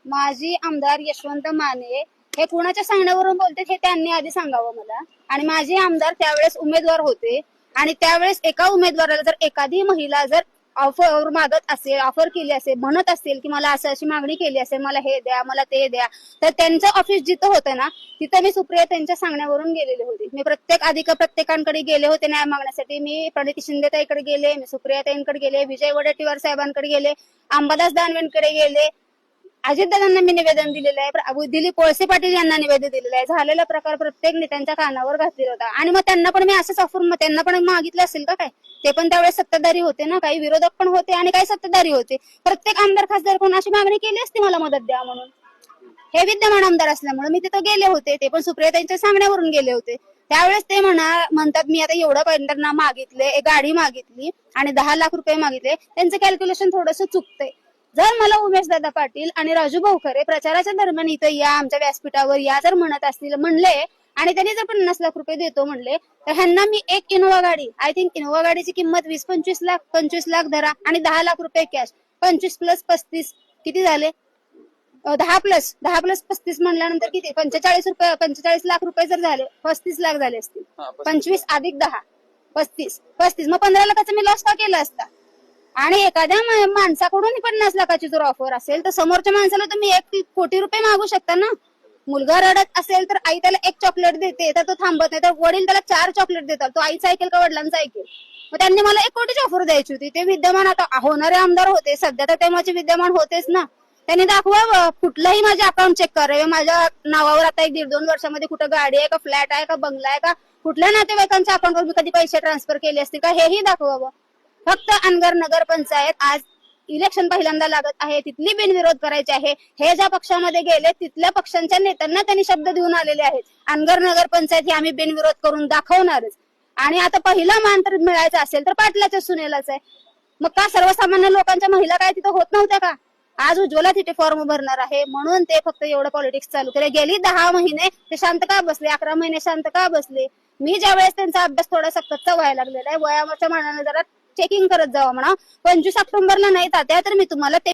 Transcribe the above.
माजी आमदार यशवंत माने हे कुणाच्या सांगण्यावरून बोलते हे त्यांनी आधी सांगावं मला. आणि माजी आमदार त्यावेळेस उमेदवार होते आणि त्यावेळेस एका उमेदवाराला जर एखादी महिला जर ऑफर मागत असेल, ऑफर केली असेल, म्हणत असेल की मला असं अशी मागणी केली असेल, मला हे द्या, मला ते द्या, तर त्यांचं ऑफिस जिथं होतं ना तिथं मी सुप्रिया त्यांच्या सांगण्यावरून गेलेले होते. मी प्रत्येकांकडे गेले होते न्याय मागण्यासाठी. मी प्रणिती शिंदेताईकडे गेले, मी सुप्रियाताईंकडे गेले, विजय वडेट्टीवार साहेबांकडे गेले, अंबादास दानवेंकडे गेले, अजितदादांना मी निवेदन दिलेलं आहे, दिलीप वळसे पाटील यांना निवेदन दिलेलं आहे. झालेला प्रकार प्रत्येक नेत्यांच्या कानावर घातलेला होता. आणि मग त्यांना पण मी असंच ऑफर त्यांना पण मागितलं असेल का काय? ते पण त्यावेळेस सत्ताधारी होते ना, काही विरोधक पण होते आणि काही सत्ताधारी होते. प्रत्येक आमदार खासदार कोण अशी मागणी केली असती मला मदत द्या म्हणून. हे विद्यमान आमदार असल्यामुळे मी तिथं गेले होते. ते पण सुप्रियाताईंच्या सांगण्यावरून गेले होते. त्यावेळेस ते म्हणतात मी आता एवढं त्यांना मागितले, एक गाडी मागितली आणि 10 लाख रुपये मागितले. त्यांचं कॅल्क्युलेशन थोडंसं चुकतंय. जर मला उमेशदादा पाटील आणि राजू भाऊ खरे प्रचाराच्या दरम्यान इथं या आमच्या व्यासपीठावर या जर म्हणत असतील म्हणले आणि त्यांनी जर 50 लाख रुपये देतो म्हणले तर ह्यांना मी एक इनोवा गाडी, आय थिंक इनोवा गाडीची किंमत 20-25 लाख, 25 लाख धरा आणि 10 लाख रुपये कॅश, 25 + 35 किती झाले? 10 + 35 म्हणल्यानंतर किती? 45 लाख रुपये जर झाले, 35 लाख झाले असतील. 25 + 10 35 मग 15 लाखाचा मी लॉस का केला असता? आणि एखाद्या माणसाकडून 50 लाखाची जर ऑफर असेल तर समोरच्या माणसाला तुम्ही 1 कोटी रुपये मागू शकता ना. मुलगा रडत असेल तर आई त्याला 1 चॉकलेट देते तर तो थांबत नाही, तर वडील त्याला 4 चॉकलेट देतात. तो आईचं ऐकेल का वडिलांचं ऐकेल? मग त्यांनी मला 1 कोटीची ऑफर द्यायची होती. ते विद्यमान आता होणारे आमदार होते, सध्या तर तेव्हाचे विद्यमान होतेच ना. त्यांनी दाखवा कुठलाही माझे अकाउंट चेक करावे, माझ्या नावावर आता 1-1.5-2 वर्षामध्ये कुठं गाडी आहे का, फ्लॅट आहे का, बंगला आहे का, कुठल्या नातेवाईकांच्या अकाउंटवर मी कधी पैसे ट्रान्सफर केले असतील का, हेही दाखवावं. फक्त अनगर नगर पंचायत आज इलेक्शन पहिल्यांदा लागत आहे, तिथली बिनविरोध करायची आहे. हे ज्या पक्षामध्ये गेले तिथल्या पक्षांच्या नेत्यांना त्यांनी शब्द देऊन आलेले आहेत. अनगर नगर पंचायत ही आम्ही बिनविरोध करून दाखवणारच. आणि आता पहिला मान तर मिळायचा असेल तर पाटलाच्या सुनेलाच आहे. मग का सर्वसामान्य लोकांच्या महिला काय तिथं होत नव्हत्या का? आज उज्ज्वला तिथे फॉर्म भरणार आहे म्हणून ते फक्त एवढं पॉलिटिक्स चालू केले. गेली 10 महिने ते शांत का बसले, 11 महिने शांत का बसले? मी ज्यावेळेस त्यांचा अभ्यास थोडासा कच्चा व्हायला लागलेला आहे, वयाच्या मानाने जरा चेकिंग करत जावं म्हणा. 25 ऑक्टोबरला नाही तात्या तर मी तुम्हाला